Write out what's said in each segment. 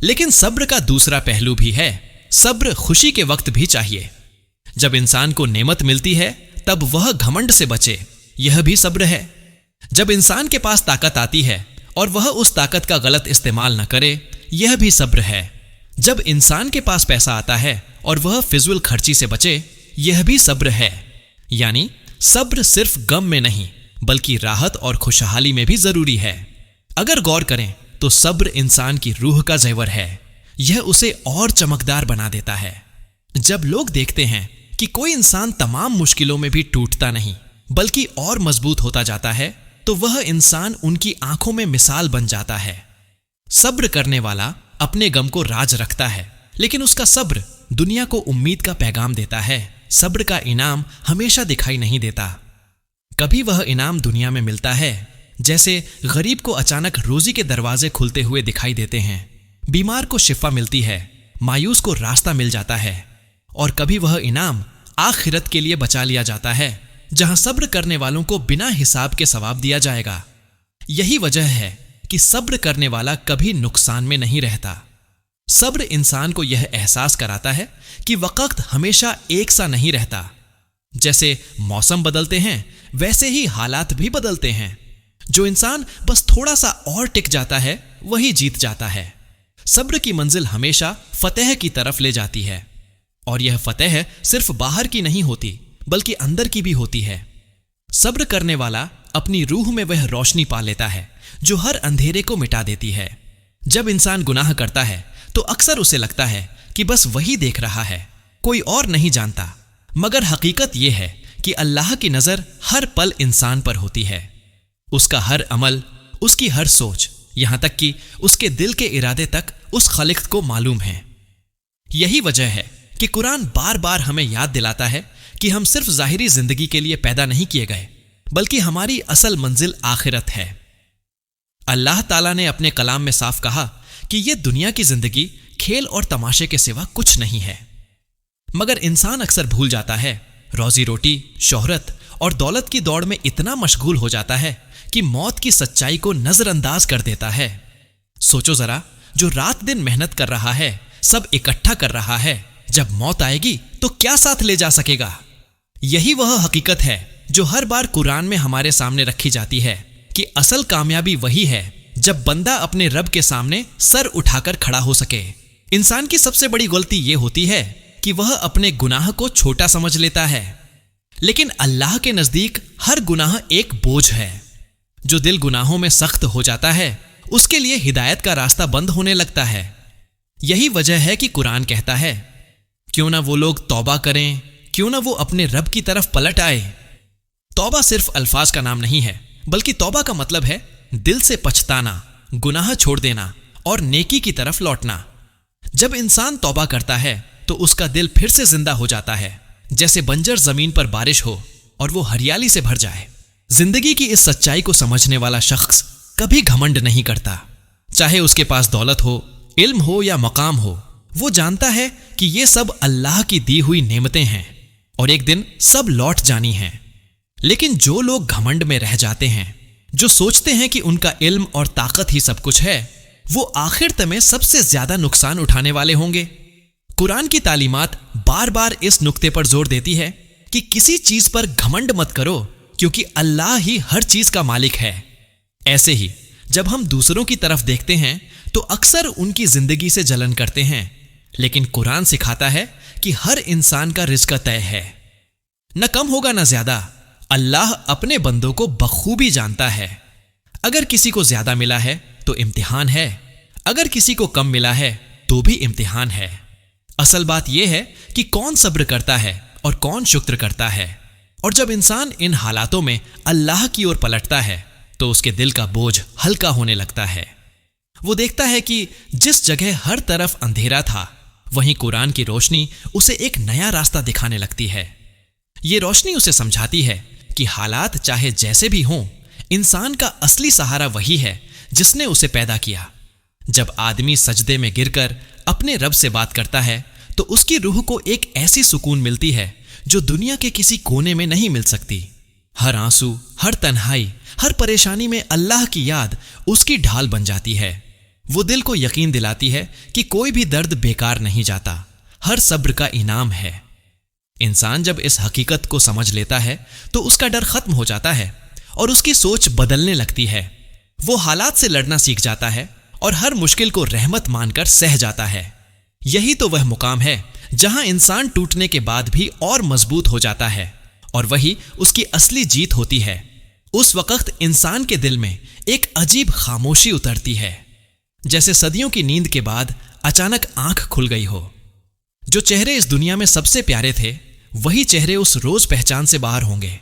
لیکن صبر کا دوسرا پہلو بھی ہے، صبر خوشی کے وقت بھی چاہیے۔ جب انسان کو نعمت ملتی ہے تب وہ گھمنڈ سے بچے، یہ بھی صبر ہے۔ جب انسان کے پاس طاقت آتی ہے اور وہ اس طاقت کا غلط استعمال نہ کرے، یہ بھی صبر ہے۔ جب انسان کے پاس پیسہ آتا ہے اور وہ فضول خرچی سے بچے، یہ بھی صبر ہے۔ یعنی صبر صرف غم میں نہیں بلکہ راحت اور خوشحالی میں بھی ضروری ہے۔ اگر غور کریں تو صبر انسان کی روح کا زیور ہے، یہ اسے اور چمکدار بنا دیتا ہے۔ جب لوگ دیکھتے ہیں کہ کوئی انسان تمام مشکلوں میں بھی ٹوٹتا نہیں بلکہ اور مضبوط ہوتا جاتا ہے، تو وہ انسان ان کی آنکھوں میں مثال بن جاتا ہے۔ صبر کرنے والا اپنے غم کو راز رکھتا ہے، لیکن اس کا صبر دنیا کو امید کا پیغام دیتا ہے۔ صبر کا انعام ہمیشہ دکھائی نہیں دیتا، کبھی وہ انعام دنیا میں ملتا ہے، جیسے غریب کو اچانک روزی کے دروازے کھلتے ہوئے دکھائی دیتے ہیں، بیمار کو شفا ملتی ہے، مایوس کو راستہ مل جاتا ہے، اور کبھی وہ انعام آخرت کے لیے بچا لیا جاتا ہے، جہاں صبر کرنے والوں کو بنا حساب کے ثواب دیا جائے گا۔ یہی وجہ ہے کہ صبر کرنے والا کبھی نقصان میں نہیں رہتا۔ صبر انسان کو یہ احساس کراتا ہے کہ وقت ہمیشہ ایک سا نہیں رہتا، جیسے موسم بدلتے ہیں ویسے ہی حالات بھی بدلتے ہیں۔ جو انسان بس تھوڑا سا اور ٹک جاتا ہے وہی جیت جاتا ہے۔ صبر کی منزل ہمیشہ فتح کی طرف لے جاتی ہے، اور یہ فتح صرف باہر کی نہیں ہوتی بلکہ اندر کی بھی ہوتی ہے۔ صبر کرنے والا اپنی روح میں وہ روشنی پا لیتا ہے جو ہر اندھیرے کو مٹا دیتی ہے۔ جب انسان گناہ کرتا ہے تو اکثر اسے لگتا ہے کہ بس وہی دیکھ رہا ہے، کوئی اور نہیں جانتا، مگر حقیقت یہ ہے کہ اللہ کی نظر ہر پل انسان پر ہوتی ہے۔ اس کا ہر عمل، اس کی ہر سوچ، یہاں تک کہ اس کے دل کے ارادے تک اس خالق کو معلوم ہے۔ یہی وجہ ہے کہ قرآن بار بار ہمیں یاد دلاتا ہے کہ ہم صرف ظاہری زندگی کے لیے پیدا نہیں کیے گئے بلکہ ہماری اصل منزل آخرت ہے۔ اللہ تعالیٰ نے اپنے کلام میں صاف کہا کہ یہ دنیا کی زندگی کھیل اور تماشے کے سوا کچھ نہیں ہے، مگر انسان اکثر بھول جاتا ہے، روزی روٹی، شہرت اور دولت کی دوڑ میں اتنا مشغول ہو جاتا ہے کہ موت کی سچائی کو نظر انداز کر دیتا ہے۔ سوچو ذرا، جو رات دن محنت کر رہا ہے، سب اکٹھا کر رہا ہے، جب موت آئے گی تو کیا ساتھ لے جا سکے گا؟ یہی وہ حقیقت ہے جو ہر بار قرآن میں ہمارے سامنے رکھی جاتی ہے کہ اصل کامیابی وہی ہے جب بندہ اپنے رب کے سامنے سر اٹھا کر کھڑا ہو سکے۔ انسان کی سب سے بڑی غلطی یہ ہوتی ہے کہ وہ اپنے گناہ کو چھوٹا سمجھ لیتا ہے، لیکن اللہ کے نزدیک ہر گناہ ایک بوجھ ہے۔ جو دل گناہوں میں سخت ہو جاتا ہے اس کے لیے ہدایت کا راستہ بند ہونے لگتا ہے۔ یہی وجہ ہے کہ قرآن کہتا ہے، کیوں نہ وہ لوگ توبہ کریں، کیوں نہ وہ اپنے رب کی طرف پلٹ آئے۔ توبہ صرف الفاظ کا نام نہیں ہے، بلکہ توبہ کا مطلب ہے دل سے پچھتانا، گناہ چھوڑ دینا اور نیکی کی طرف لوٹنا۔ جب انسان توبہ کرتا ہے تو اس کا دل پھر سے زندہ ہو جاتا ہے، جیسے بنجر زمین پر بارش ہو اور وہ ہریالی سے بھر جائے۔ زندگی کی اس سچائی کو سمجھنے والا شخص کبھی گھمنڈ نہیں کرتا، چاہے اس کے پاس دولت ہو، علم ہو یا مقام ہو۔ وہ جانتا ہے کہ یہ سب اللہ کی دی ہوئی نعمتیں ہیں اور ایک دن سب لوٹ جانی ہیں۔ لیکن جو لوگ گھمنڈ میں رہ جاتے ہیں، جو سوچتے ہیں کہ ان کا علم اور طاقت ہی سب کچھ ہے، وہ آخرت میں سب سے زیادہ نقصان اٹھانے والے ہوں گے۔ قرآن کی تعلیمات بار بار اس نقطے پر زور دیتی ہے کہ کسی چیز پر گھمنڈ مت کرو، کیونکہ اللہ ہی ہر چیز کا مالک ہے۔ ایسے ہی جب ہم دوسروں کی طرف دیکھتے ہیں تو اکثر ان کی زندگی سے جلن کرتے ہیں، لیکن قرآن سکھاتا ہے کہ ہر انسان کا رزق طے ہے، نہ کم ہوگا نہ زیادہ۔ اللہ اپنے بندوں کو بخوبی جانتا ہے۔ اگر کسی کو زیادہ ملا ہے تو امتحان ہے، اگر کسی کو کم ملا ہے تو بھی امتحان ہے۔ اصل بات یہ ہے کہ کون صبر کرتا ہے اور کون شکر کرتا ہے، اور جب انسان ان حالاتوں میں اللہ کی اور پلٹتا ہے تو اس کے دل کا بوجھ ہلکا ہونے لگتا ہے۔ وہ دیکھتا ہے کہ جس جگہ ہر طرف اندھیرا تھا، وہیں قرآن کی روشنی اسے ایک نیا راستہ دکھانے لگتی ہے۔ یہ روشنی اسے سمجھاتی ہے کہ حالات چاہے جیسے بھی ہوں، انسان کا اصلی سہارا وہی ہے جس نے اسے پیدا کیا۔ جب آدمی سجدے میں گر کر اپنے رب سے بات کرتا ہے تو اس کی روح کو ایک ایسی سکون ملتی ہے جو دنیا کے کسی کونے میں نہیں مل سکتی۔ ہر آنسو، ہر تنہائی، ہر پریشانی میں اللہ کی یاد اس کی ڈھال بن جاتی ہے۔ وہ دل کو یقین دلاتی ہے کہ کوئی بھی درد بیکار نہیں جاتا، ہر صبر کا انعام ہے۔ انسان جب اس حقیقت کو سمجھ لیتا ہے تو اس کا ڈر ختم ہو جاتا ہے اور اس کی سوچ بدلنے لگتی ہے۔ وہ حالات سے لڑنا سیکھ جاتا ہے اور ہر مشکل کو رحمت مان کر سہ جاتا ہے۔ یہی تو وہ مقام ہے جہاں انسان ٹوٹنے کے بعد بھی اور مضبوط ہو جاتا ہے، اور وہی اس کی اصلی جیت ہوتی ہے۔ اس وقت انسان کے دل میں ایک عجیب خاموشی اترتی ہے، جیسے صدیوں کی نیند کے بعد اچانک آنکھ کھل گئی ہو۔ جو چہرے اس دنیا میں سب سے پیارے تھے، وہی چہرے اس روز پہچان سے باہر ہوں گے۔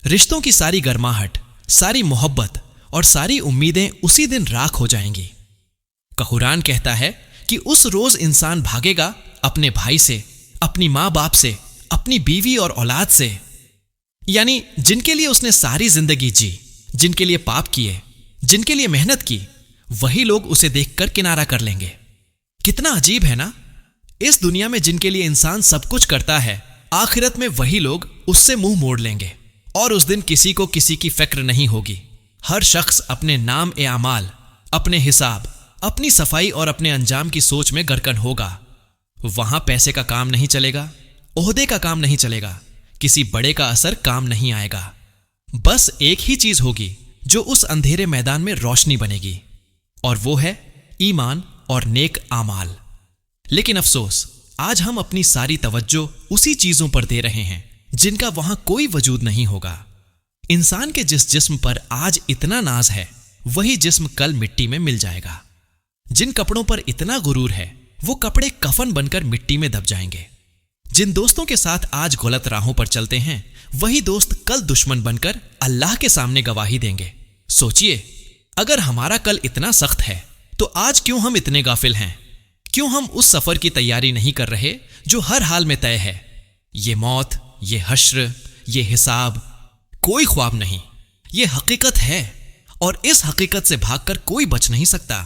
رشتوں کی ساری گرماہٹ، ساری محبت اور ساری امیدیں اسی دن راکھ ہو جائیں گی۔ قرآن کہتا ہے کہ اس روز انسان بھاگے گا اپنے بھائی سے، اپنی ماں باپ سے، اپنی بیوی اور اولاد سے، یعنی جن کے لیے اس نے ساری زندگی جی، جن کے لیے پاپ کیے، جن کے لیے محنت کی، وہی لوگ اسے دیکھ کر کنارہ کر لیں گے۔ کتنا عجیب ہے نا؟ اس دنیا میں جن کے لیے انسان سب کچھ کرتا ہے، آخرت میں وہی لوگ اس سے منہ موڑ لیں گے، اور اس دن کسی کو کسی کی فکر نہیں ہوگی۔ ہر شخص اپنے نام اعمال، اپنے حساب، اپنی صفائی اور اپنے انجام کی سوچ میں گرکن ہوگا۔ وہاں پیسے کا کام نہیں چلے گا، عہدے کا کام نہیں چلے گا، کسی بڑے کا اثر کام نہیں آئے گا۔ بس ایک ہی چیز ہوگی جو اس اندھیرے میدان میں روشنی بنے گی، اور وہ ہے ایمان اور نیک اعمال۔ لیکن افسوس، آج ہم اپنی ساری توجہ اسی چیزوں پر دے رہے ہیں جن کا وہاں کوئی وجود نہیں ہوگا۔ انسان کے جس جسم پر آج اتنا ناز ہے، وہی جسم کل مٹی میں مل جائے گا۔ جن کپڑوں پر اتنا غرور ہے، وہ کپڑے کفن بن کر مٹی میں دب جائیں گے۔ جن دوستوں کے ساتھ آج غلط راہوں پر چلتے ہیں، وہی دوست کل دشمن بن کر اللہ کے سامنے گواہی دیں گے۔ سوچئے، اگر ہمارا کل اتنا سخت ہے تو آج کیوں ہم اتنے غافل ہیں؟ کیوں ہم اس سفر کی تیاری نہیں کر رہے جو ہر حال میں طے ہے؟ یہ موت، یہ حشر، یہ حساب کوئی خواب نہیں، یہ حقیقت ہے، اور اس حقیقت سے بھاگ کر کوئی بچ نہیں سکتا۔